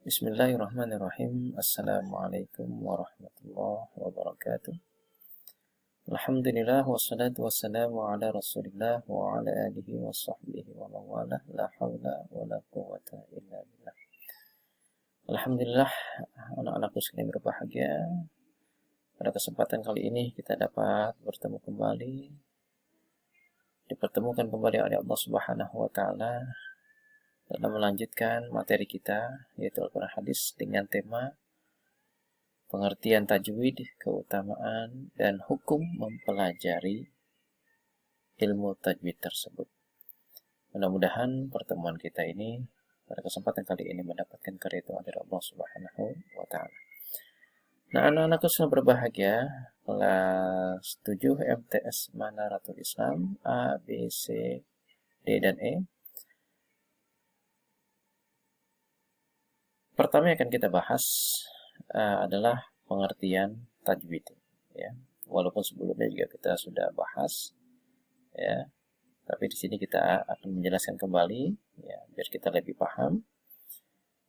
Bismillahirrahmanirrahim. Assalamualaikum warahmatullahi wabarakatuh. Alhamdulillah wassalatu wassalamu ala Rasulillah wa ala alihi wa sahbihi wa mawalah. La hawla wa la quwwata illa billah. Alhamdulillah, anak-anakku sekalian berbahagia. Pada kesempatan kali ini kita dapat bertemu kembali, dipertemukan kembali oleh Allah Subhanahu wa taala dalam melanjutkan materi kita, yaitu Al-Quran Hadis, dengan tema pengertian tajwid, keutamaan, dan hukum mempelajari ilmu tajwid tersebut. Mudah-mudahan pertemuan kita ini pada kesempatan kali ini mendapatkan keridhaan dari Allah Subhanahu wa taala. Nah, anak-anakku semua berbahagia, kelas 7 MTS Manaratul Islam A, B, C, D, dan E. Pertama yang akan kita bahas adalah pengertian tajwid, ya. Walaupun sebelumnya juga kita sudah bahas, ya, tapi di sini kita akan menjelaskan kembali, ya, biar kita lebih paham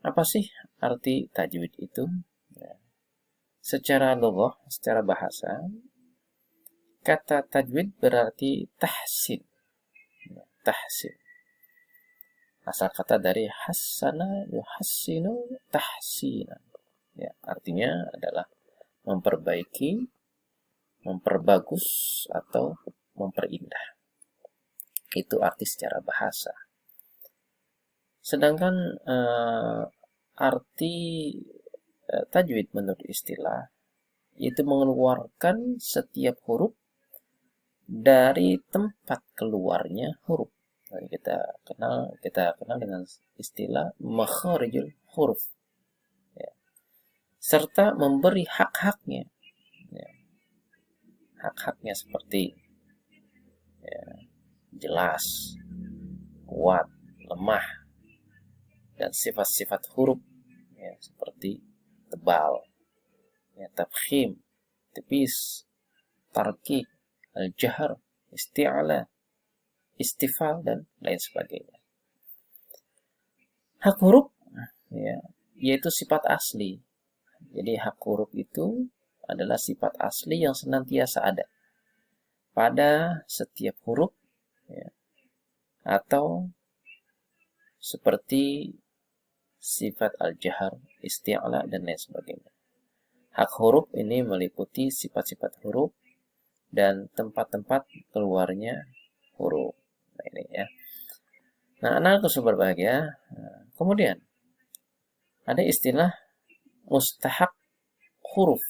apa sih arti tajwid itu. Ya. Secara logoh, secara bahasa, kata tajwid berarti tahsin, ya, tahsin. Asal kata dari hassana yuhassinu tahsinan. Ya, artinya adalah memperbaiki, memperbagus, atau memperindah. Itu arti secara bahasa. Sedangkan arti tajwid menurut istilah itu mengeluarkan setiap huruf dari tempat keluarnya huruf. Kita kenal dengan istilah makharijul huruf, ya. Serta memberi hak-haknya, ya. Hak-haknya seperti, ya, jelas, kuat, lemah, dan sifat-sifat huruf, ya, seperti tebal, ya, tafkhim, tipis, tarqiq, al-jahr, isti'ala, istifal, dan lain sebagainya. Hak huruf, ya, yaitu sifat asli. Jadi hak huruf itu adalah sifat asli yang senantiasa ada pada setiap huruf, ya, atau seperti sifat al-jahr, isti'ala, dan lain sebagainya. Hak huruf ini meliputi sifat-sifat huruf dan tempat-tempat keluarnya huruf. Nah, ini, ya. Nah, anakku berbahagia. Kemudian ada istilah mustahak huruf,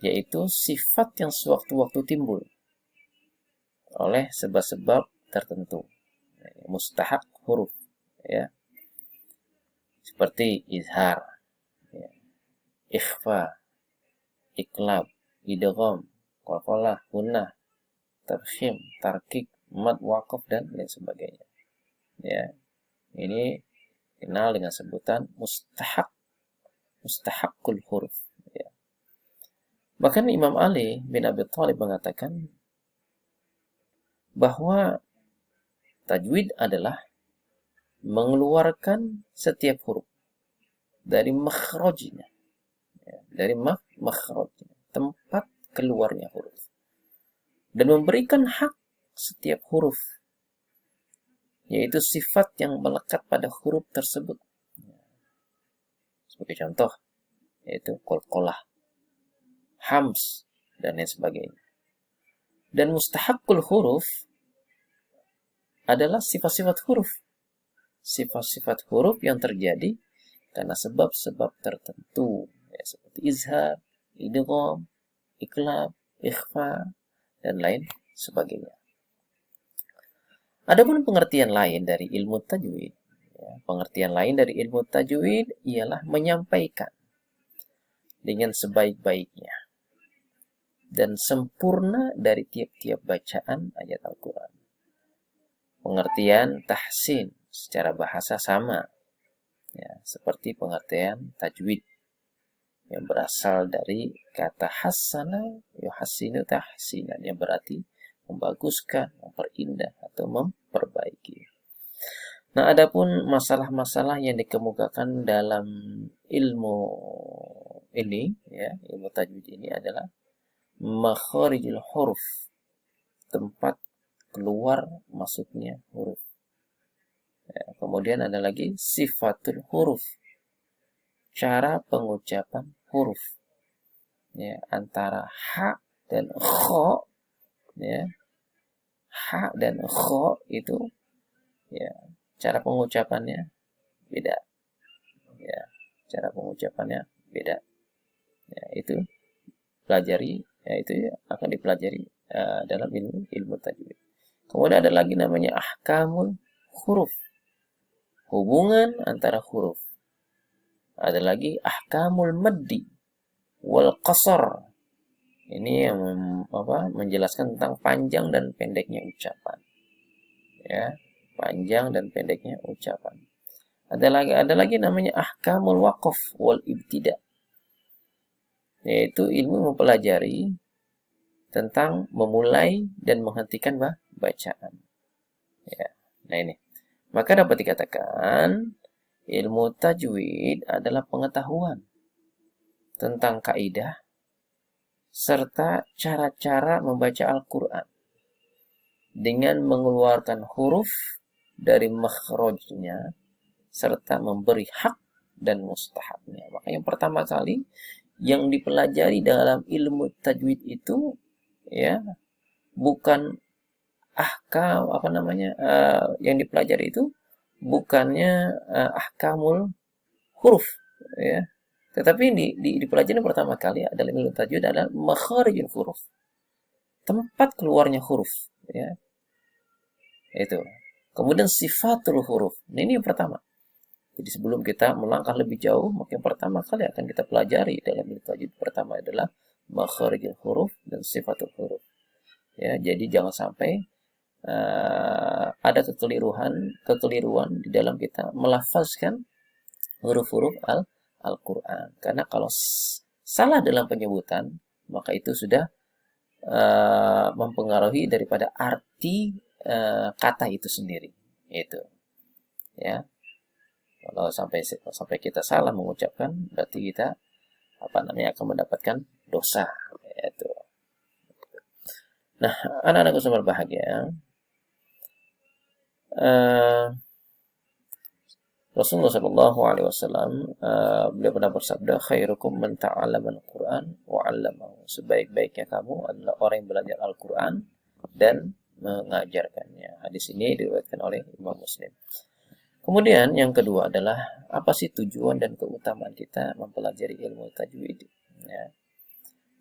yaitu sifat yang sewaktu-waktu timbul oleh sebab-sebab tertentu. Mustahak huruf, ya, seperti izhar, ya, ikhfa, iklab, idgham, qalqalah, gunnah, tafkhim, tarqiq, mad, waqaf, dan lain sebagainya. Ya, ini kenal dengan sebutan mustahakul huruf, ya. Bahkan Imam Ali bin Abi Thalib mengatakan bahwa tajwid adalah mengeluarkan setiap huruf dari makhrajnya, ya, dari makhrajnya, tempat keluarnya huruf, dan memberikan hak setiap huruf, yaitu sifat yang melekat pada huruf tersebut. Sebagai contoh, yaitu qalqalah, hams, dan lain sebagainya. Dan mustahakul huruf adalah sifat-sifat huruf. Sifat-sifat huruf yang terjadi karena sebab-sebab tertentu, ya, seperti izhar, idgham, iklab, ikhfa, dan lain sebagainya. Adapun pengertian lain dari ilmu tajwid, ya, pengertian lain dari ilmu tajwid ialah menyampaikan dengan sebaik-baiknya dan sempurna dari tiap-tiap bacaan ayat Al-Quran. Pengertian tahsin secara bahasa sama, ya, seperti pengertian tajwid yang berasal dari kata hassana yuhassinu tahsinan, yang berarti membaguskan, memperindah, atau memperbaiki. Nah, adapun masalah-masalah yang dikemukakan dalam ilmu ini, ya, ilmu tajwid ini adalah makharijul huruf, tempat keluar masuknya huruf. Ya, kemudian ada lagi sifatul huruf, cara pengucapan huruf. Ya, antara ha dan kho, ya, ha dan kho itu, ya, cara pengucapannya beda. Ya, cara pengucapannya beda. Ya, itu pelajari, ya, itu ya, akan dipelajari dalam ilmu tajwid. Kemudian ada lagi namanya ahkamul huruf, hubungan antara huruf. Ada lagi ahkamul maddi wal qasar. Ini yang menjelaskan tentang panjang dan pendeknya ucapan. Ya, panjang dan pendeknya ucapan. Ada lagi namanya ahkamul waqaf wal ibtida. Yaitu ilmu mempelajari tentang memulai dan menghentikan bacaan. Ya. Nah, ini. Maka dapat dikatakan ilmu tajwid adalah pengetahuan tentang kaidah serta cara-cara membaca Al-Quran dengan mengeluarkan huruf dari makhrajnya serta memberi hak dan mustahabnya. Maka yang pertama kali yang dipelajari dalam ilmu tajwid itu, ya, bukan yang dipelajari itu bukannya ahkamul huruf, ya, tetapi dipelajari pertama kali adalah ilmu tajwid adalah makharijul huruf, tempat keluarnya huruf, ya, itu. Kemudian sifatul huruf. Nah, ini yang pertama. Jadi sebelum kita melangkah lebih jauh, maka yang pertama kali akan kita pelajari dalam ilmu tajwid pertama adalah makharijul huruf dan sifatul huruf. Ya, jadi jangan sampai ada kekeliruan di dalam kita melafazkan huruf-huruf Al-Quran. Karena kalau salah dalam penyebutan, maka itu sudah mempengaruhi daripada arti kata itu sendiri. Itu, ya. Kalau sampai kita salah mengucapkan, berarti kita akan mendapatkan dosa. Itu. Nah, anak-anakku semua berbahagia. Rasulullah Shallallahu Alaihi Wasallam beliau pernah bersabda, khairukum man ta'allama al-Quran wa 'allamahu. Sebaik-baiknya kamu adalah orang yang belajar Al-Quran dan mengajarkannya. Hadis ini diriwayatkan oleh Imam Muslim. Kemudian yang kedua adalah apa sih tujuan dan keutamaan kita mempelajari ilmu tajwid? Ya.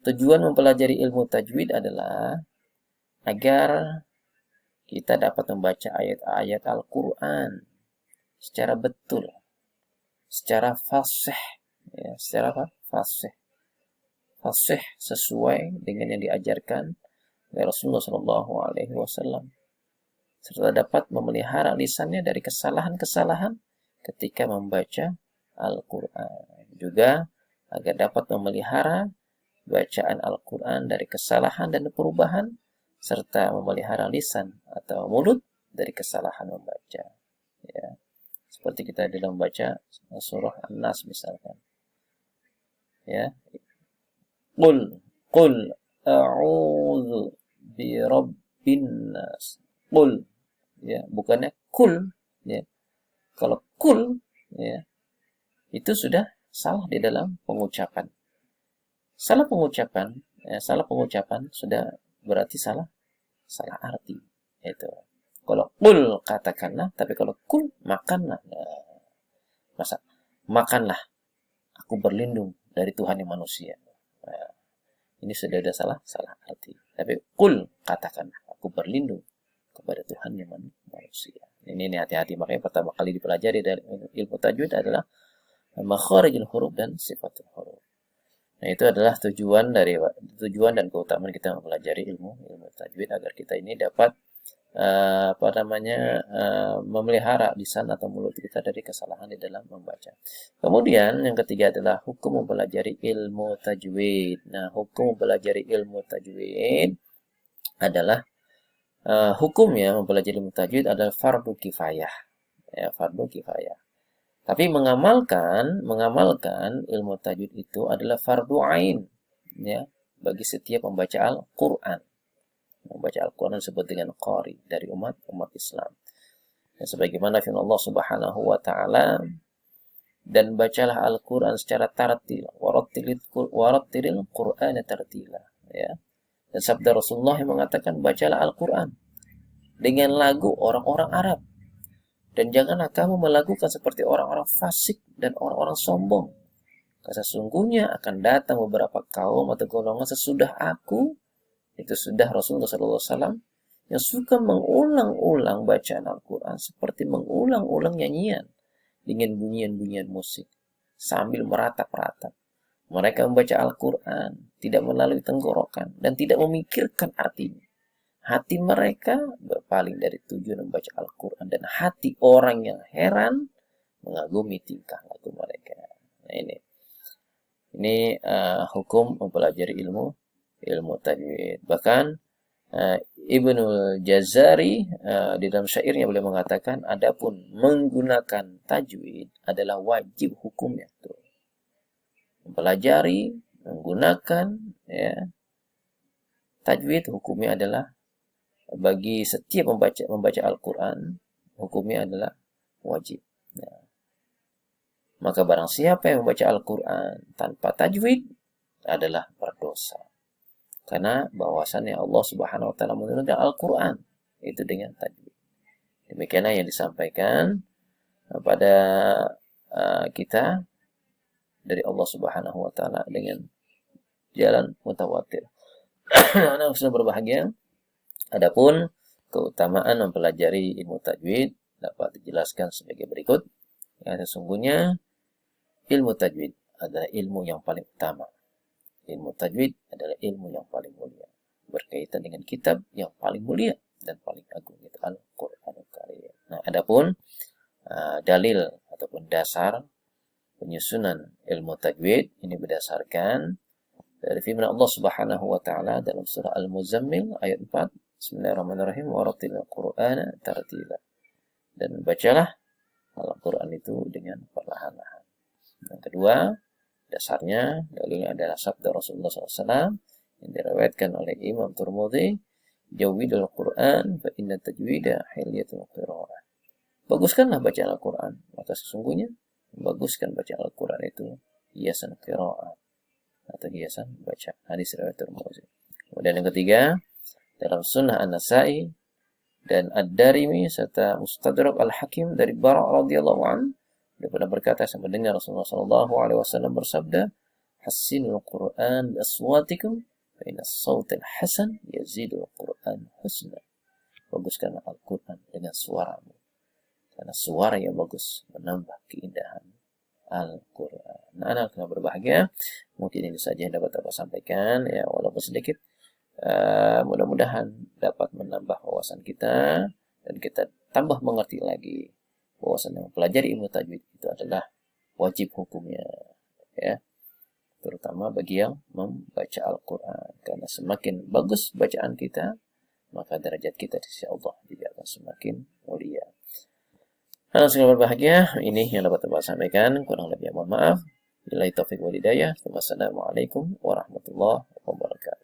Tujuan mempelajari ilmu tajwid adalah agar kita dapat membaca ayat-ayat Al-Quran secara betul, secara fasih, ya, secara fasih sesuai dengan yang diajarkan oleh Rasulullah Shallallahu Alaihi Wasallam, serta dapat memelihara lisannya dari kesalahan-kesalahan ketika membaca Al-Quran. Juga agar dapat memelihara bacaan Al-Quran dari kesalahan dan perubahan, serta memelihara lisan atau mulut dari kesalahan membaca. Ya. Seperti kita dalam membaca surah An-Nas misalkan. Ya. Qul a'udzu birabbin nas. Qul, ya, bukannya kul, ya. Kalau kul, ya, itu sudah salah di dalam pengucapan. Salah pengucapan sudah berarti salah arti. Itu. Kalau kul katakanlah, tapi kalau kul makanlah. Masa makanlah, aku berlindung dari Tuhan yang manusia. Nah, ini sudah ada salah arti. Tapi kul katakanlah, aku berlindung kepada Tuhan yang manusia. Ini hati-hati, makanya pertama kali dipelajari dari ilmu tajwid adalah makharijul huruf dan sifatul huruf. Nah, itu adalah tujuan dan keutamaan kita mempelajari ilmu tajwid, agar kita ini dapat memelihara lisan atau mulut kita dari kesalahan di dalam membaca. Kemudian yang ketiga adalah hukum mempelajari ilmu tajwid. Nah, hukum mempelajari ilmu tajwid adalah hukumnya mempelajari ilmu tajwid adalah fardu kifayah. ya fardu kifayah. Tapi mengamalkan ilmu tajwid itu adalah fardu ain, ya, bagi setiap pembaca Al-Qur'an. Membaca Al-Qur'an disebut dengan qari dari umat Islam. Ya, sebagaimana firman Allah Subhanahu wa taala, dan bacalah Al-Qur'an secara tartil, warattilil Qur'ana tartila, ya. Dan sabda Rasulullah yang mengatakan bacalah Al-Qur'an dengan lagu orang-orang Arab. Dan janganlah kamu melakukan seperti orang-orang fasik dan orang-orang sombong. Karena sesungguhnya akan datang beberapa kaum atau golongan sesudah aku, itu sudah Rasulullah SAW, yang suka mengulang-ulang bacaan Al-Quran seperti mengulang-ulang nyanyian dengan bunyian-bunyian musik sambil meratap-ratap. Mereka membaca Al-Quran tidak melalui tenggorokan dan tidak memikirkan artinya. Hati mereka berpaling dari tujuan membaca Al-Quran, dan hati orang yang heran mengagumi tingkah laku mereka. Nah, ini hukum mempelajari ilmu tajwid. Bahkan Ibnul Jazari di dalam syairnya beliau mengatakan, adapun menggunakan tajwid adalah wajib hukumnya. Tuh. Mempelajari, menggunakan, ya, tajwid hukumnya adalah, bagi setiap membaca Al-Quran, hukumnya adalah wajib. Nah, maka barang siapa yang membaca Al-Quran tanpa tajwid adalah berdosa. Karena bahwasannya Allah Subhanahu wa taala menurunkan Al-Quran itu dengan tajwid. Demikianlah yang disampaikan pada kita dari Allah Subhanahu wa taala dengan jalan mutawatir. Anak sudah berbahagia. Adapun keutamaan mempelajari ilmu tajwid dapat dijelaskan sebagai berikut. Yang sesungguhnya ilmu tajwid adalah ilmu yang paling utama. Ilmu tajwid adalah ilmu yang paling mulia, berkaitan dengan kitab yang paling mulia dan paling agung, yaitu Al-Qur'anul Karim. Nah, adapun dalil ataupun dasar penyusunan ilmu tajwid ini berdasarkan dari firman Allah Subhanahu wa taala dalam surah Al-Muzammil ayat 4. Bismillahirrahmanirrahim. Warattilil Qur'ana tartila. Dan bacalah Al-Quran itu dengan perlahan-lahan. Yang kedua, dasarnya dalilnya adalah sabda Rasulullah SAW yang diriwayatkan oleh Imam Tirmidzi, jawwidul Qur'an fa inna tajwida hilyatul qira'ah. Baguskanlah bacaan Al-Quran, maka sesungguhnya membaguskan bacaan Al-Quran itu hiasan qira'ah atau hiasan baca. Hadis riwayat Tirmidzi. Kemudian yang ketiga, dalam Sunnah An-Nasa'i dan Ad-Darimi serta Mustadrak Al-Hakim dari Bara' radhiyallahu anhu, dia pernah berkata, saya mendengar Rasulullah sallallahu alaihi wasallam bersabda, "Hassinul Qur'an bi aswatikum fa inna as-sawtal hasan yazidul Qur'an husna." Baguskanlah Al-Qur'an dengan suaramu, karena suara yang bagus menambah keindahan Al-Qur'an. Nah, anak yang berbahagia, mungkin ini saja yang dapat saya sampaikan, ya, walaupun sedikit. Mudah-mudahan dapat menambah wawasan kita dan kita tambah mengerti lagi wawasan yang mempelajari ilmu tajwid itu adalah wajib hukumnya, ya, terutama bagi yang membaca Al-Quran, karena semakin bagus bacaan kita maka derajat kita di sisi Allah juga akan semakin mulia. Halo sekalian berbahagia, ini yang dapat saya sampaikan, kurang lebih mohon maaf. Billahi taufiq wal hidayah. Wassalamualaikum warahmatullahi wabarakatuh.